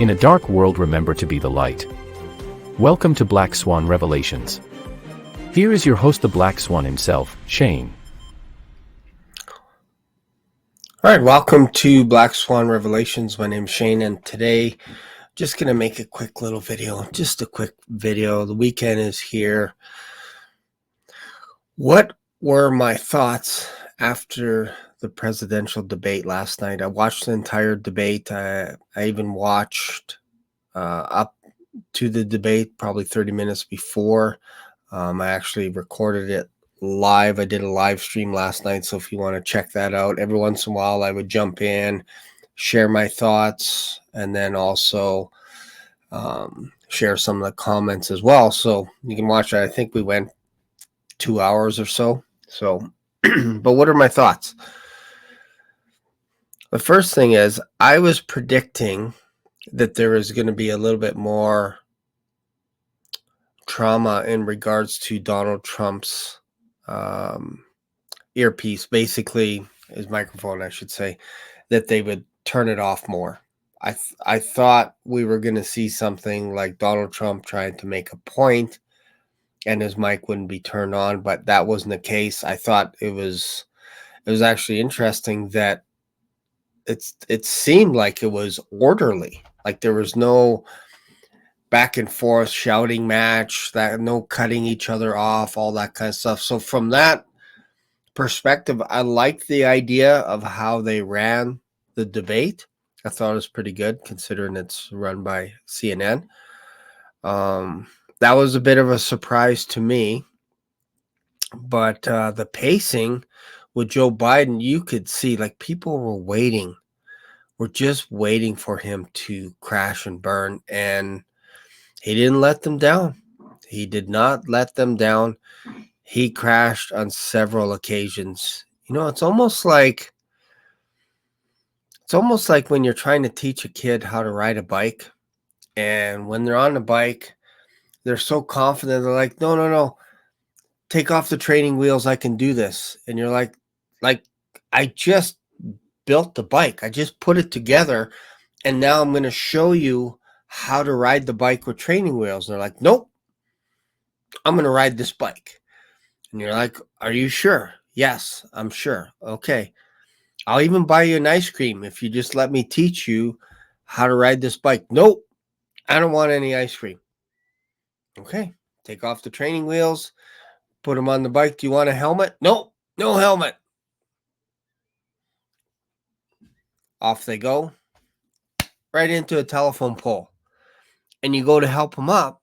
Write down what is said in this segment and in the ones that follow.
In a dark world, remember to be the light. Welcome to Black Swan Revelations. Here is your host, the Black Swan himself, Shane. All right, welcome to Black Swan Revelations. My name's Shane, and today just going to make a quick little video. Just a quick video. The weekend is here. What were my thoughts after the presidential debate last night? I watched the entire debate. I even watched up to the debate probably 30 minutes before. I actually recorded it live. I did a live stream last night, so if you want to check that out, every once in a while I would jump in, share my thoughts, and then also share some of the comments as well. So you can watch it. I think we went 2 hours or so. But what are my thoughts? The first thing is, I was predicting that there is going to be a little bit more trauma in regards to Donald Trump's earpiece, basically his microphone, I should say, that they would turn it off more. I thought we were going to see something like Donald Trump trying to make a point and his mic wouldn't be turned on, but that wasn't the case. I thought it was actually interesting that it seemed like it was orderly, like there was no back and forth shouting match, that no cutting each other off, all that kind of stuff. So from that perspective, I liked the idea of how they ran the debate. I thought it was pretty good considering it's run by CNN. That was a bit of a surprise to me, but the pacing with Joe Biden, you could see like people were just waiting for him to crash and burn, and he didn't let them down. He did not let them down. He crashed on several occasions. You know, it's almost like when you're trying to teach a kid how to ride a bike, and when they're on the bike, they're so confident. They're like, no, take off the training wheels. I can do this. And you're like, I just built the bike. I just put it together. And now I'm going to show you how to ride the bike with training wheels. And they're like, nope, I'm going to ride this bike. And you're like, are you sure? Yes, I'm sure. Okay. I'll even buy you an ice cream if you just let me teach you how to ride this bike. Nope, I don't want any ice cream. Okay. Take off the training wheels, put them on the bike. Do you want a helmet? Nope, no helmet. Off they go, right into a telephone pole. And you go to help them up,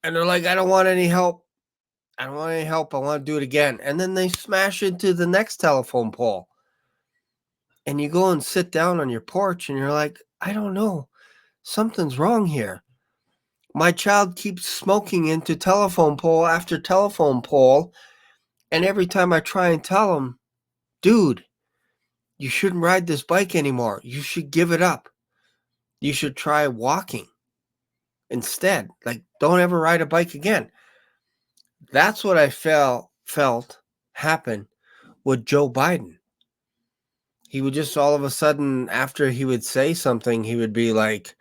and they're like, I don't want any help. I don't want any help. I want to do it again. And then they smash into the next telephone pole. And you go and sit down on your porch, and you're like, I don't know. Something's wrong here. My child keeps smoking into telephone pole after telephone pole. And every time I try and tell him, dude, you shouldn't ride this bike anymore. You should give it up. You should try walking instead. Like, don't ever ride a bike again. That's what I felt happen with Joe Biden. He would just all of a sudden, after he would say something, he would be like,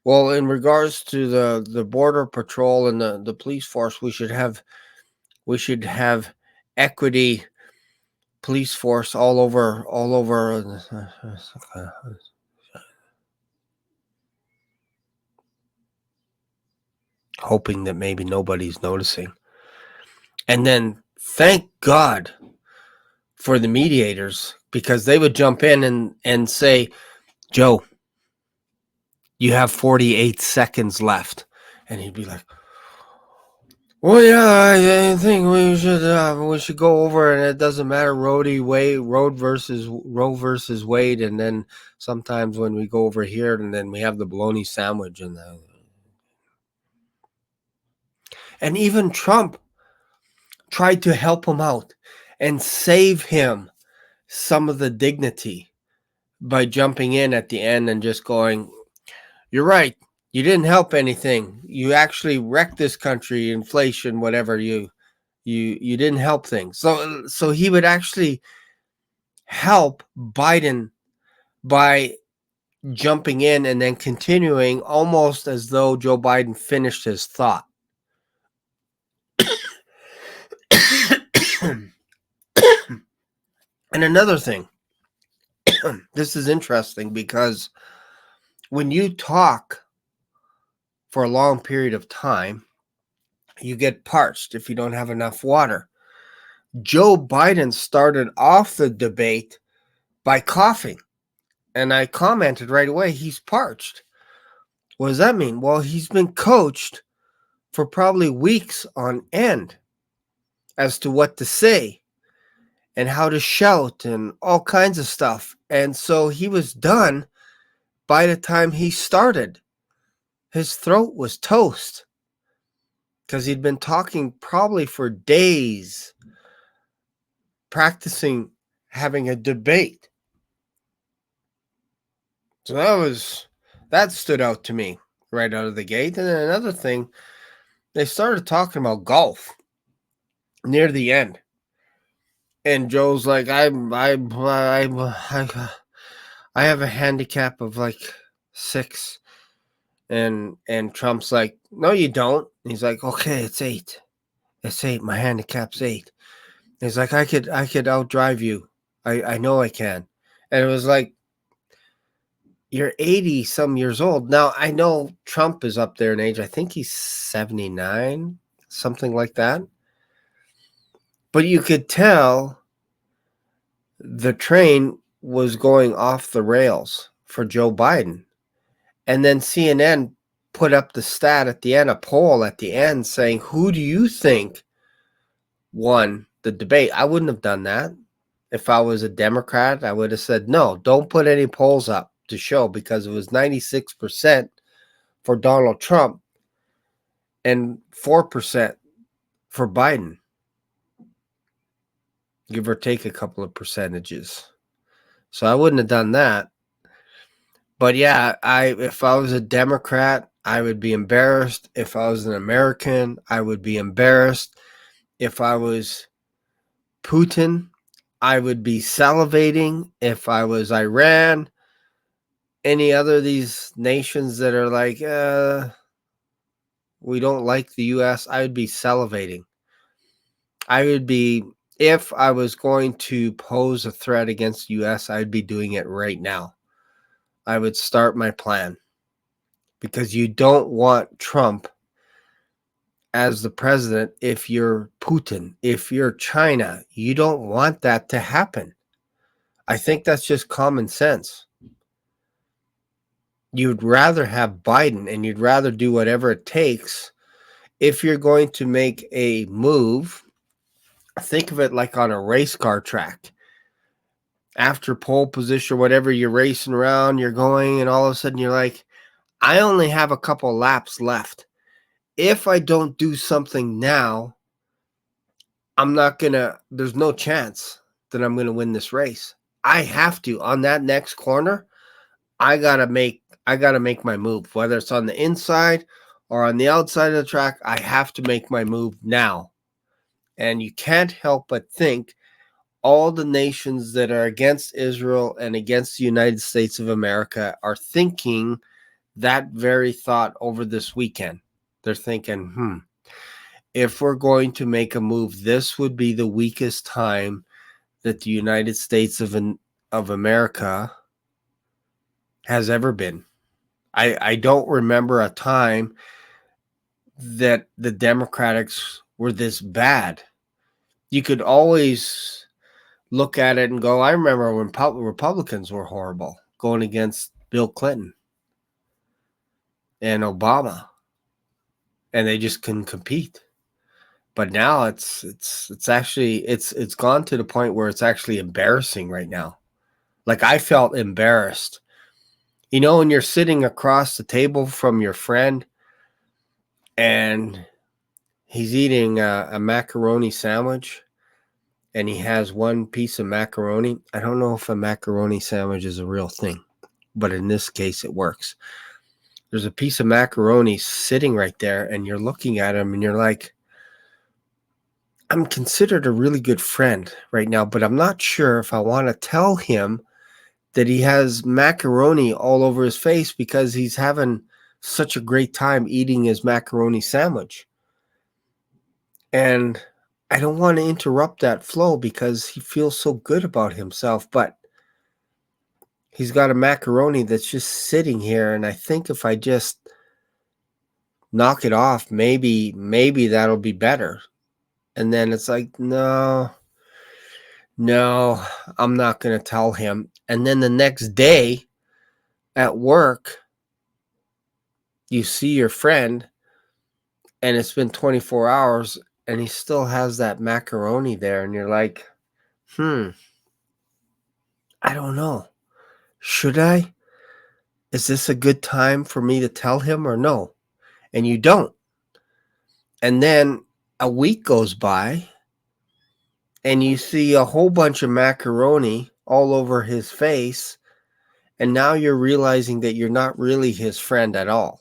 well, in regards to the border patrol and the police force, we should have equity police force all over. Hoping that maybe nobody's noticing. And then thank God for the mediators, because they would jump in and say, Joe, you have 48 seconds left. And he'd be like, well, yeah, I think we should go over, and it doesn't matter Roe versus Wade, and then sometimes when we go over here, and then we have the bologna sandwich, and even Trump tried to help him out and save him some of the dignity by jumping in at the end and just going, you're right. You didn't help anything. You actually wrecked this country, inflation, whatever. You didn't help things. So he would actually help Biden by jumping in and then continuing almost as though Joe Biden finished his thought. And another thing, this is interesting because when you talk for a long period of time, you get parched if you don't have enough water. Joe Biden started off the debate by coughing. And I commented right away, he's parched. What does that mean? Well, he's been coached for probably weeks on end as to what to say and how to shout and all kinds of stuff. And so he was done by the time he started. His throat was toast because he'd been talking probably for days, practicing having a debate. So that stood out to me right out of the gate. And then another thing, they started talking about golf near the end. And Joe's like, I have a handicap of like 6. And Trump's like, no, you don't. And he's like, okay, it's 8. It's 8. My handicap's 8. And he's like, I could outdrive you. I know I can. And it was like, you're 80 some years old. Now, I know Trump is up there in age. I think he's 79, something like that. But you could tell the train was going off the rails for Joe Biden. And then CNN put up the stat at the end, a poll at the end saying, who do you think won the debate? I wouldn't have done that. If I was a Democrat, I would have said, no, don't put any polls up to show, because it was 96% for Donald Trump and 4% for Biden, give or take a couple of percentages. So I wouldn't have done that. But yeah, if I was a Democrat, I would be embarrassed. If I was an American, I would be embarrassed. If I was Putin, I would be salivating. If I was Iran, any other of these nations that are like, we don't like the U.S., I would be salivating. I would be, if I was going to pose a threat against the U.S., I'd be doing it right now. I would start my plan, because you don't want Trump as the president. If you're Putin, if you're China, you don't want that to happen. I think that's just common sense. You'd rather have Biden, and you'd rather do whatever it takes. If you're going to make a move, think of it like on a race car track. After pole position, whatever, you're racing around, you're going, and all of a sudden you're like, I only have a couple laps left. If I don't do something now, there's no chance that I'm going to win this race. I have to, on that next corner, I got to make my move, whether it's on the inside or on the outside of the track. I have to make my move now. And you can't help but think all the nations that are against Israel and against the United States of America are thinking that very thought over this weekend. They're thinking, if we're going to make a move, this would be the weakest time that the United States of America has ever been. I don't remember a time that the Democrats were this bad. You could always look at it and go, I remember when Republicans were horrible, going against Bill Clinton and Obama, and they just couldn't compete. But now it's gone to the point where it's actually embarrassing right now. Like, I felt embarrassed. You know, when you're sitting across the table from your friend and he's eating a macaroni sandwich and he has one piece of macaroni. I don't know if a macaroni sandwich is a real thing, but in this case it works. There's a piece of macaroni sitting right there and you're looking at him and you're like, I'm considered a really good friend right now, but I'm not sure if I want to tell him that he has macaroni all over his face because he's having such a great time eating his macaroni sandwich. And I don't want to interrupt that flow because he feels so good about himself, but he's got a macaroni that's just sitting here. And I think if I just knock it off, maybe that'll be better. And then it's like, no, I'm not going to tell him. And then the next day at work, you see your friend and it's been 24 hours and he still has that macaroni there. And you're like, I don't know. Should I? Is this a good time for me to tell him or no? And you don't. And then a week goes by and you see a whole bunch of macaroni all over his face. And now you're realizing that you're not really his friend at all.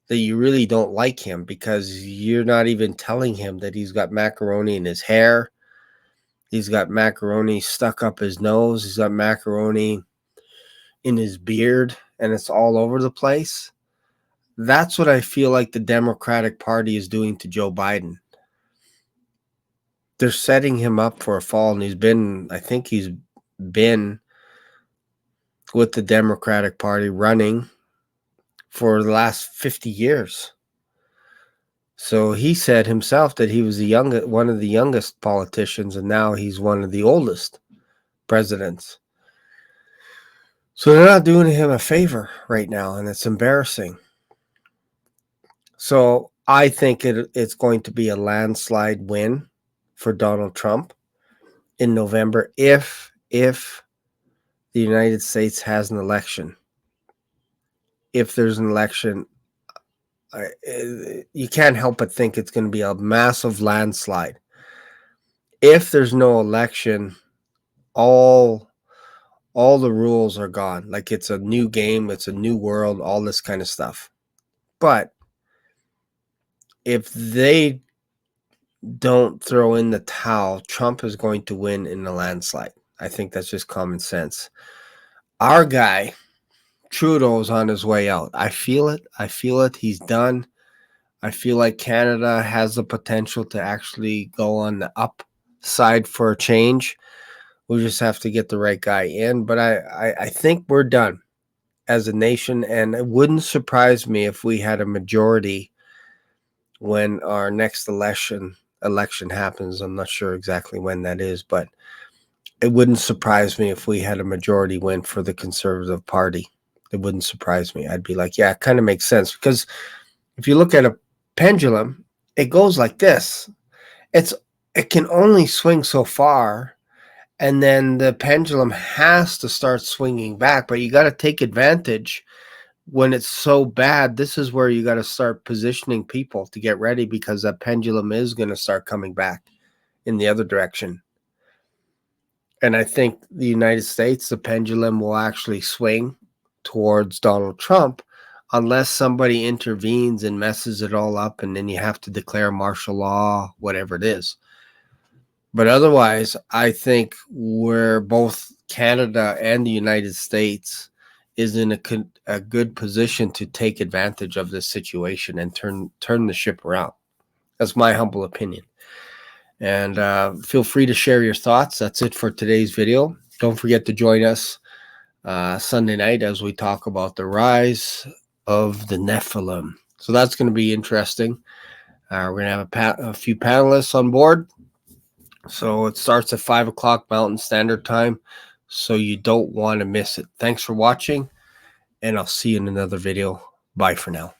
That you really don't like him because you're not even telling him that he's got macaroni in his hair. He's got macaroni stuck up his nose. He's got macaroni in his beard, and it's all over the place. That's what I feel like the Democratic Party is doing to Joe Biden. They're setting him up for a fall, and I think he's been with the Democratic Party running for the last 50 years. So he said himself that he was one of the youngest politicians, and now he's one of the oldest presidents. So they're not doing him a favor right now, and it's embarrassing. So I think it's going to be a landslide win for Donald Trump in November if the United States has an election. If there's an election, you can't help but think it's going to be a massive landslide. If there's no election, all the rules are gone. Like it's a new game, it's a new world, all this kind of stuff. But if they don't throw in the towel, Trump is going to win in a landslide. I think that's just common sense. Our guy, Trudeau's on his way out. I feel it. He's done. I feel like Canada has the potential to actually go on the upside for a change. We just have to get the right guy in. But I think we're done as a nation. And it wouldn't surprise me if we had a majority when our next election happens. I'm not sure exactly when that is, but it wouldn't surprise me if we had a majority win for the Conservative Party. It wouldn't surprise me. I'd be like, yeah, it kind of makes sense. Because if you look at a pendulum, it goes like this. It can only swing so far, and then the pendulum has to start swinging back. But you got to take advantage when it's so bad. This is where you got to start positioning people to get ready, because that pendulum is going to start coming back in the other direction. And I think the United States, the pendulum will actually swing towards Donald Trump unless somebody intervenes and messes it all up, and then you have to declare martial law, whatever it is. But otherwise, I think we're both Canada and the United States is in a good position to take advantage of this situation and turn the ship around. That's my humble opinion. And feel free to share your thoughts. That's it for today's video. Don't forget to join us Sunday night as we talk about the rise of the Nephilim. So that's going to be interesting. We're going to have a few panelists on board. So it starts at 5 o'clock Mountain Standard Time. So you don't want to miss it. Thanks for watching, and I'll see you in another video. Bye for now.